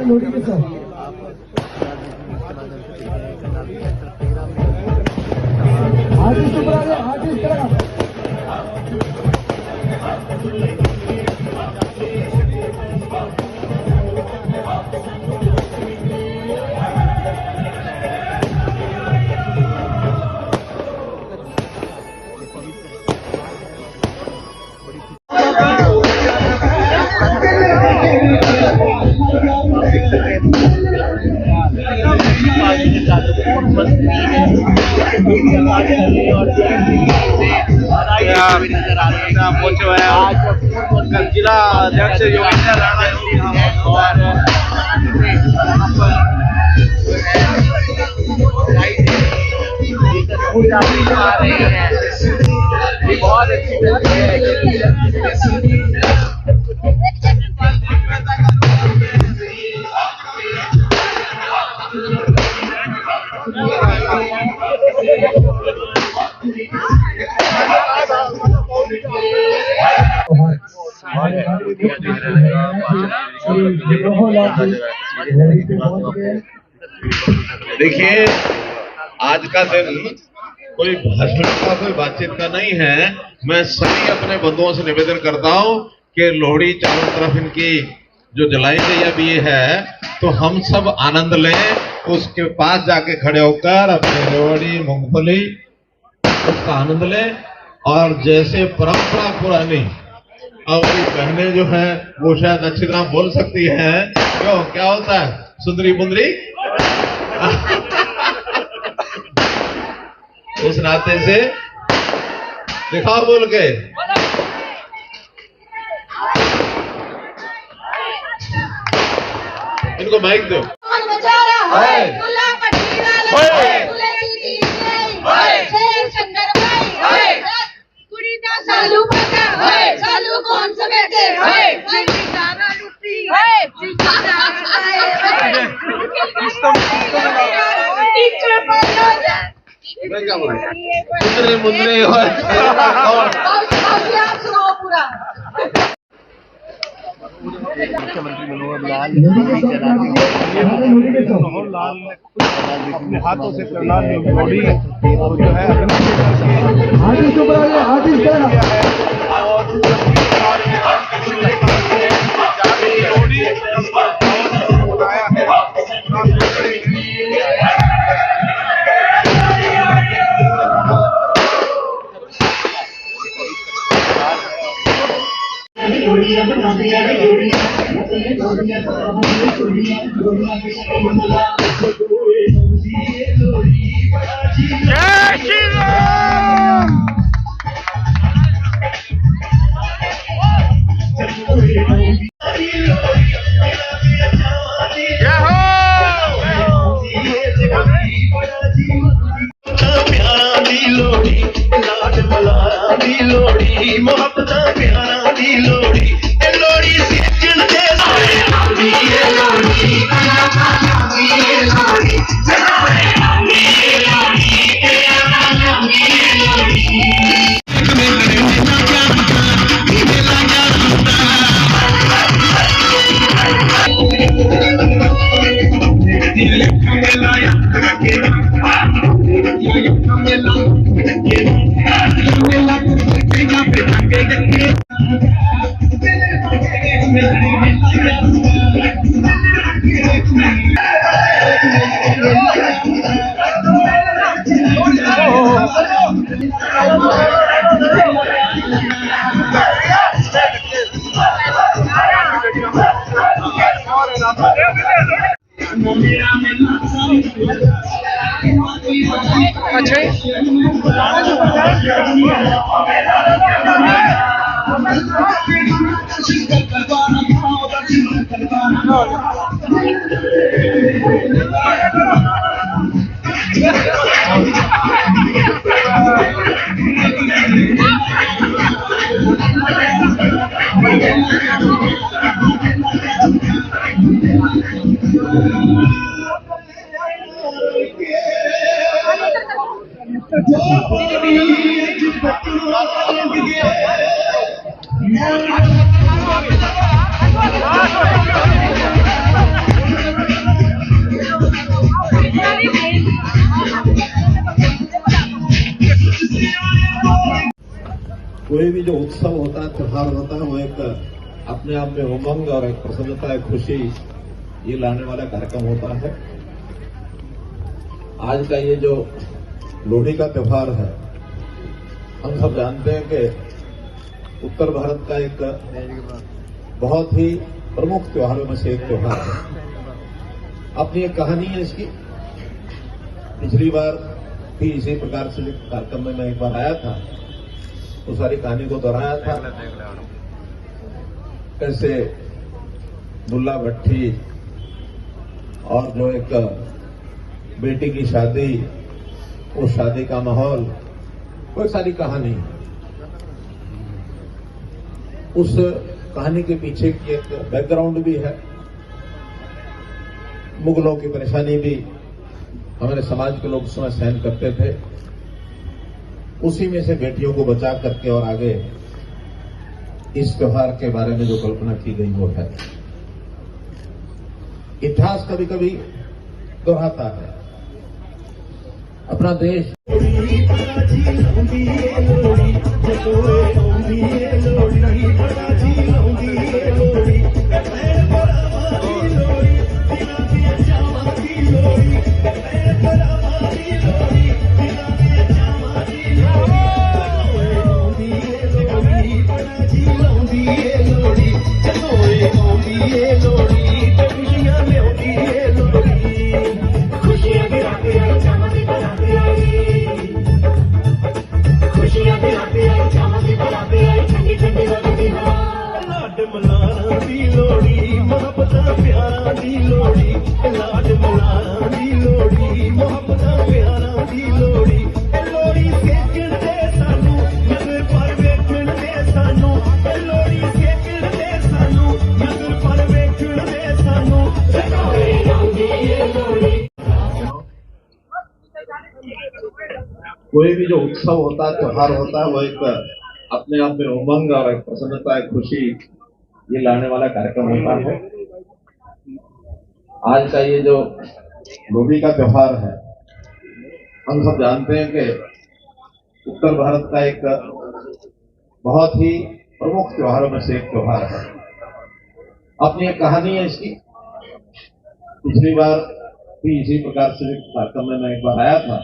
लोडी के साथ आर्टिस्ट ऊपर आ गया, आर्टिस्ट करेगा। जिला अध्यक्ष योगेंद्र राणा जी आ रहे हैं, ये बहुत अच्छी तस्वीर है। देखिए, आज का दिन कोई भाषण का, कोई बातचीत का नहीं है। मैं सभी अपने बंधुओं से निवेदन करता हूं कि लोहड़ी चारों तरफ इनकी जो जलाई गई अब ये है, तो हम सब आनंद लें, उसके पास जाके खड़े होकर अपनी लोहड़ी मूंगफली उसका आनंद लें। और जैसे परंपरा पुरानी हमारी बहनें जो है वो शायद अच्छी तरह बोल सकती हैं, क्यों क्या होता है सुंदरी बुंदरी उस नाते से दिखाओ बोल के। इनको माइक दो। सालू कौन सा बैठे मैं क्या बोलूं, मुद्रे मुद्रे मुख्यमंत्री मनोहर लाल अपने हाथों से करनाल में लोहड़ी जो है आर्टिस्ट ऊपर आ गया, आर्टिस्ट करेगा। जय श्री राम। प्यारा दी लोड़ी लाड मलारा दी लोड़ी मोहब्बत प्यारा दी लोड़ी लोड़ी सीजन दे लोड़ी अच्छा कोई भी जो उत्सव होता है, त्योहार होता है, वो एक अपने आप में उमंग और एक प्रसन्नता, एक खुशी ये लाने वाला कार्यक्रम होता है। आज का ये जो लोहड़ी का त्योहार है, हम सब जानते हैं कि उत्तर भारत का एक बहुत ही प्रमुख त्योहारों में से एक त्योहार है। अपनी एक कहानी है इसकी। पिछली बार भी इसी प्रकार से कार्यक्रम में मैं एक बार आया था, तो सारी कहानी को दोहराया था। कैसे दुल्ला भट्टी और जो एक बेटी की शादी, उस शादी का माहौल, वो सारी कहानी। उस कहानी के पीछे की एक बैकग्राउंड भी है। मुगलों की परेशानी भी हमारे समाज के लोग उस समय सहन करते थे। उसी में से बेटियों को बचा करके और आगे इस त्योहार के बारे में जो कल्पना की गई वो है। इतिहास कभी कभी दोहराता है। अपना देश कोई भी जो उत्सव होता है, त्योहार होता है, वो एक अपने आप में उमंग और एक प्रसन्नता, एक खुशी ये लाने वाला कार्यक्रम होता है। आज का ये जो लोहड़ी का त्योहार है, हम सब जानते हैं कि उत्तर भारत का एक बहुत ही प्रमुख त्योहारों में से एक त्योहार है। अपनी एक कहानी है इसकी। पिछली बार भी इसी प्रकार से कार्यक्रम में मैं एक बार आया था,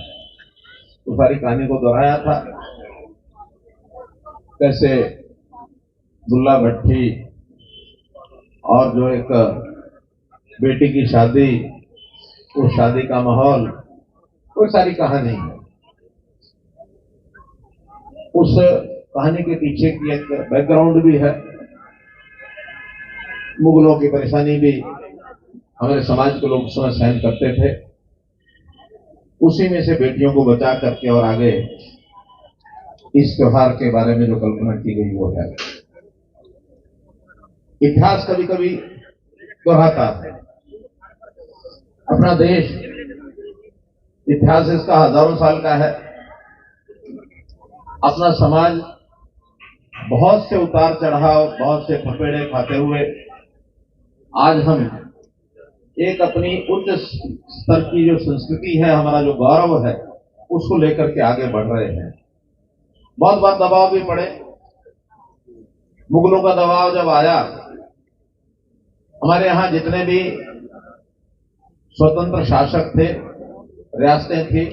तो सारी कहानी को दोहराया था। कैसे दुल्ला भट्टी और जो एक बेटी की शादी, उस शादी का माहौल, वो सारी कहानी है। उस कहानी के पीछे की एक बैकग्राउंड भी है। मुगलों की परेशानी भी हमारे समाज के लोग उस समय सहन करते थे। उसी में से बेटियों को बचा करके और आगे इस त्योहार के बारे में जो कल्पना की गई वो है। इतिहास कभी कभी दोहराता है। अपना देश, इतिहास इसका हजारों साल का है। अपना समाज बहुत से उतार चढ़ाव, बहुत से थपेड़े खाते हुए आज हम एक अपनी उच्च स्तर की जो संस्कृति है, हमारा जो गौरव है, उसको लेकर के आगे बढ़ रहे हैं। बहुत बार दबाव भी पड़े। मुगलों का दबाव जब आया, हमारे यहां जितने भी स्वतंत्र शासक थे, रियासतें थी,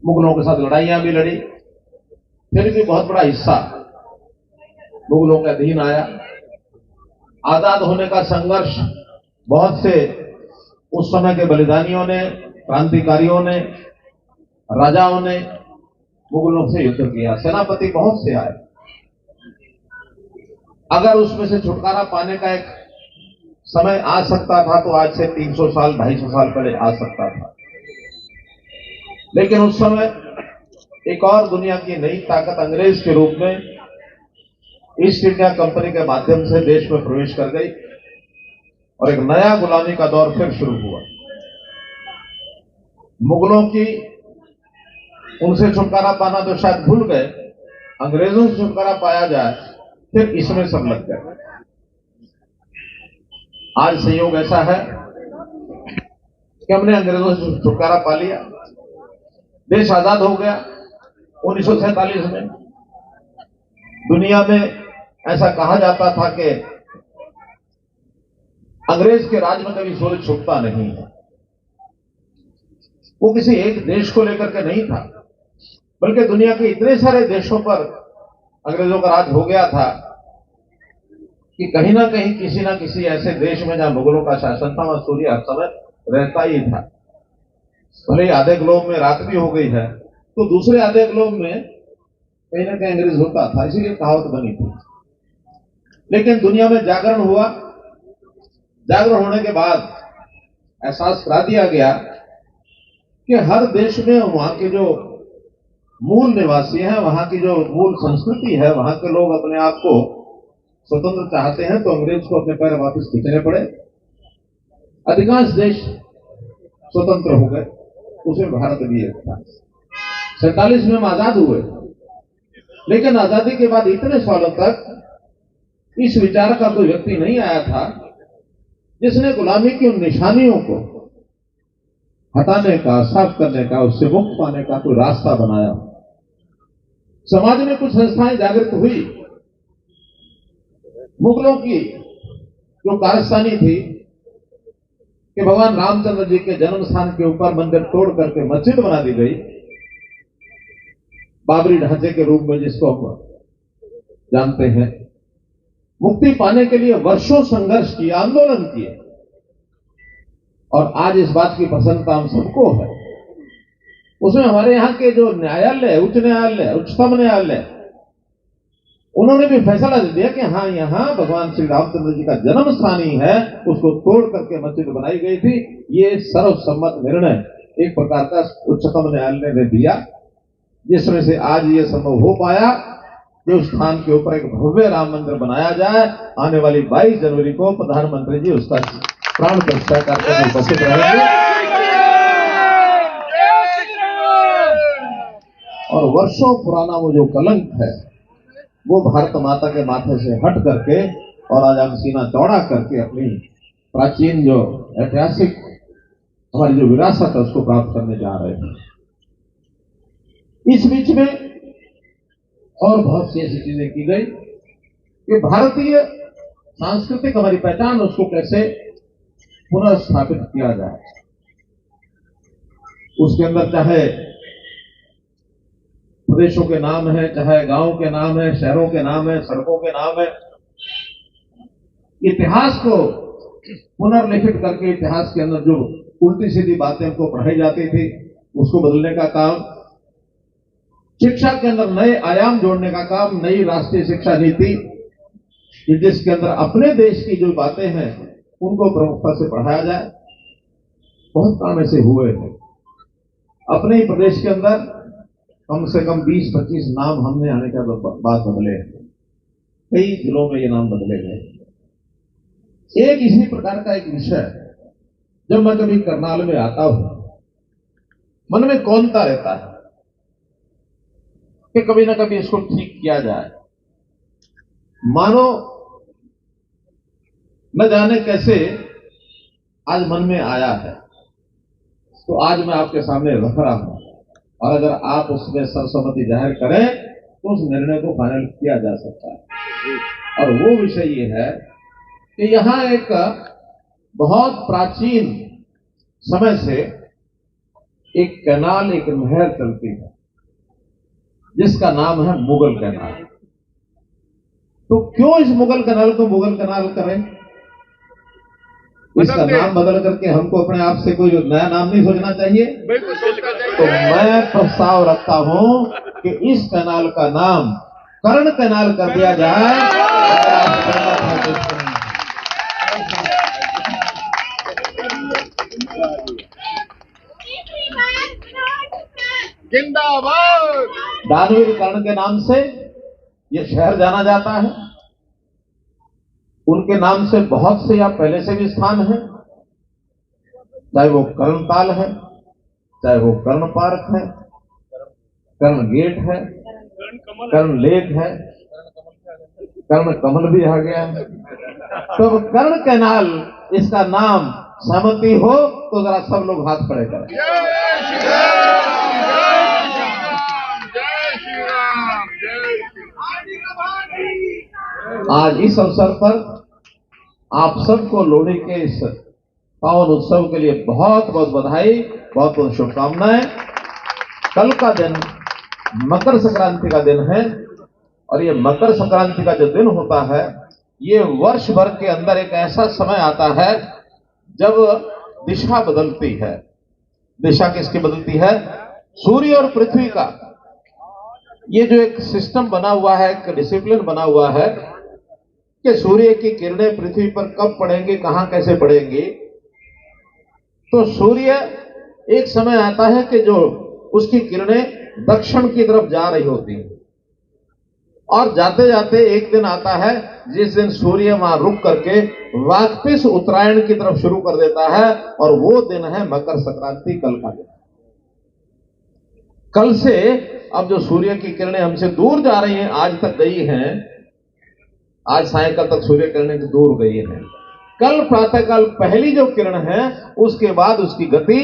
मुगलों के साथ लड़ाइयां भी लड़ी, फिर भी बहुत बड़ा हिस्सा मुगलों के अधीन आया। आजाद होने का संघर्ष बहुत से उस समय के बलिदानियों ने, क्रांतिकारियों ने, राजाओं ने मुगलों से युद्ध किया। सेनापति बहुत से आए। अगर उसमें से छुटकारा पाने का एक समय आ सकता था तो आज से 300 साल 250 साल पहले आ सकता था। लेकिन उस समय एक और दुनिया की नई ताकत अंग्रेज के रूप में ईस्ट इंडिया कंपनी के माध्यम से देश में प्रवेश कर गई और एक नया गुलामी का दौर फिर शुरू हुआ। मुगलों की उनसे छुटकारा पाना तो शायद भूल गए, अंग्रेजों से छुटकारा पाया जाए फिर इसमें सब लग गए। आज संयोग ऐसा है कि हमने अंग्रेजों से छुटकारा पा लिया, देश आजाद हो गया 1947 में। दुनिया में ऐसा कहा जाता था कि अंग्रेज के राज में कभी सूरज छुपता नहीं है। वो किसी एक देश को लेकर के नहीं था, बल्कि दुनिया के इतने सारे देशों पर अंग्रेजों का राज हो गया था कि कहीं ना कहीं किसी ना किसी ऐसे देश में जहां मुगलों का शासन था वहां सूर्य हर समय रहता ही था। भले ही आधे ग्लोब में रात भी हो गई है तो दूसरे आधे ग्लोब में कहीं ना कहीं अंग्रेज होता था, इसीलिए कहावत बनी थी। लेकिन दुनिया में जागरण हुआ, जागरण होने के बाद एहसास करा दिया गया कि हर देश में वहां के जो मूल निवासी हैं, वहां की जो मूल संस्कृति है, वहां के लोग अपने आप को स्वतंत्र चाहते हैं तो अंग्रेज को अपने पैर वापस खींचने पड़े। अधिकांश देश स्वतंत्र हो गए, उसमें भारत भी एक था। 47 में हम आजाद हुए, लेकिन आजादी के बाद इतने सालों तक इस विचार का कोई व्यक्ति नहीं आया था जिसने गुलामी की उन निशानियों को हटाने का, साफ करने का, उससे मुक्त पाने का कोई रास्ता बनाया। समाज में कुछ संस्थाएं जागृत हुई। मुगलों की जो कारस्तानी थी कि भगवान रामचंद्र जी के जन्म स्थान के ऊपर मंदिर तोड़ करके मस्जिद बना दी गई, बाबरी ढांचे के रूप में, जिसको हम जानते हैं। मुक्ति पाने के लिए वर्षों संघर्ष किया, आंदोलन किए, और आज इस बात की प्रसन्नता हम सबको है। उसमें हमारे यहाँ के जो न्यायालय, उच्च न्यायालय, उच्चतम न्यायालय, उन्होंने भी फैसला दे दिया कि हाँ, यहाँ भगवान श्री रामचंद्र जी का जन्म स्थान ही है, उसको तोड़ करके मस्जिद बनाई गई थी। ये सर्वसम्मत निर्णय एक प्रकार का उच्चतम न्यायालय ने दिया, जिसमें से आज ये संभव हो पाया कि उस स्थान के ऊपर एक भव्य राम मंदिर बनाया जाए। आने वाली 22 जनवरी को प्रधानमंत्री जी उसका प्राण प्रतिष्ठा करके उपस्थित रहेंगे और वर्षों पुराना वो जो कलंक है वो भारत माता के माथे से हट करके और आज हम सीना चौड़ा करके अपनी प्राचीन जो ऐतिहासिक हमारी जो विरासत है उसको प्राप्त करने जा रहे हैं। इस बीच में और बहुत सी ऐसी चीजें की गई कि भारतीय सांस्कृतिक हमारी पहचान, उसको कैसे पुनर्स्थापित किया जाए। उसके अंदर चाहे प्रदेशों के नाम है, चाहे गांव के नाम है, शहरों के नाम है, सड़कों के नाम है, इतिहास को पुनर्लिखित करके इतिहास के अंदर जो उल्टी सीधी बातें हमको पढ़ाई जाती थी उसको बदलने का काम, शिक्षा के अंदर नए आयाम जोड़ने का काम, नई राष्ट्रीय शिक्षा नीति जिसके अंदर अपने देश की जो बातें हैं उनको प्रमुखता से पढ़ाया जाए। बहुत काम ऐसे हुए हैं। अपने ही प्रदेश के अंदर कम से कम 20-25 नाम हमने आने के बाद बदले हैं। कई जिलों में ये नाम बदले गए। एक इसी प्रकार का एक विषय, जब मैं कभी करनाल में आता हूं, मन में कौनता रहता है कि कभी ना कभी इसको ठीक किया जाए। मानो न जाने कैसे आज मन में आया है, तो आज मैं आपके सामने रख रहा हूं, और अगर आप उसमें सर्वसम्मति जाहिर करें तो उस निर्णय को फाइनल किया जा सकता है। और वो विषय ये है कि यहां एक बहुत प्राचीन समय से एक कैनाल, एक नहर चलती है जिसका नाम है मुगल कैनाल। तो क्यों इस मुगल कैनाल को मुगल कैनाल करें? इसका नाम बदल करके हमको अपने आप से कोई नया नाम नहीं सोचना चाहिए। तो मैं प्रस्ताव रखता हूं कि इस कैनाल का नाम कर्ण कैनाल कर दिया जाए जिंदाबाद। दानवीर कर्ण के नाम से ये शहर जाना जाता है। उनके नाम से बहुत से यहाँ पहले से भी स्थान है, चाहे वो कर्णताल है, चाहे वो कर्ण पार्क है, कर्ण गेट है, कर्ण लेक है, कर्ण कमल भी आ गया है। तो अब कर्ण कैनाल इसका नाम सहमति हो तो जरा सब लोग हाथ खड़े करें। जय श्री राम, जय श्री राम, जय श्री राम। आज इस अवसर पर आप सबको लोहड़ी के इस पावन उत्सव के लिए बहुत बहुत बधाई, बहुत बहुत शुभकामनाएं। कल का दिन मकर संक्रांति का दिन है और ये मकर संक्रांति का जो दिन होता है, ये वर्ष भर के अंदर एक ऐसा समय आता है जब दिशा बदलती है। दिशा किसकी बदलती है? सूर्य और पृथ्वी का। ये जो एक सिस्टम बना हुआ है, एक डिसिप्लिन बना हुआ है कि सूर्य की किरणें पृथ्वी पर कब पड़ेंगी, कहां कैसे पड़ेंगी। तो सूर्य एक समय आता है कि जो उसकी किरणें दक्षिण की तरफ जा रही होती हैं और जाते जाते एक दिन आता है जिस दिन सूर्य वहां रुक करके वापस उत्तरायण की तरफ शुरू कर देता है और वो दिन है मकर संक्रांति, कल का दिन। कल से अब जो सूर्य की किरणें हमसे दूर जा रही हैं, आज तक गई हैं, आज सायंकाल तक सूर्य किरणें दूर गई हैं। कल प्रातःकाल पहली जो किरण है उसके बाद उसकी गति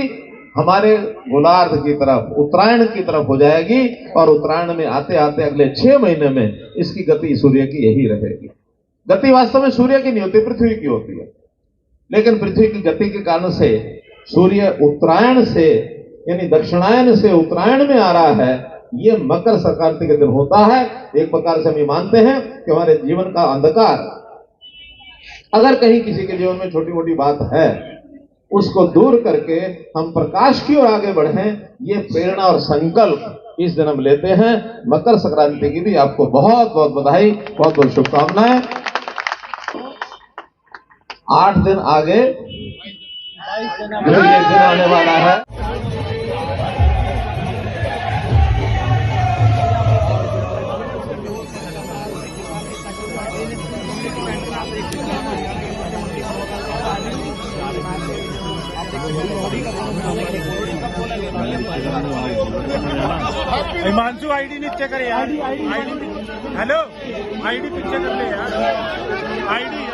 हमारे गोलार्ध की तरफ, उत्तरायण की तरफ हो जाएगी और उत्तरायण में आते आते अगले 6 महीने में इसकी गति सूर्य की यही रहेगी। गति वास्तव में सूर्य की नहीं होती, पृथ्वी की होती है, लेकिन पृथ्वी की गति के कारण से सूर्य उत्तरायण से यानी दक्षिणायन से उत्तरायण में आ रहा है। ये मकर संक्रांति के दिन होता है। एक प्रकार से हम ये मानते हैं कि हमारे जीवन का अंधकार अगर कहीं किसी के जीवन में छोटी मोटी बात है, उसको दूर करके हम प्रकाश की ओर आगे बढ़ें, ये प्रेरणा और संकल्प इस दिन हम लेते हैं। मकर संक्रांति की भी आपको बहुत बहुत बधाई, बहुत बहुत शुभकामनाएं। 8 दिन आगे जो ये दिन आने वाला है, हिमांशु आईडी नीचे करे यार, आईडी हेलो, आईडी पीछे कर ले यार, आईडी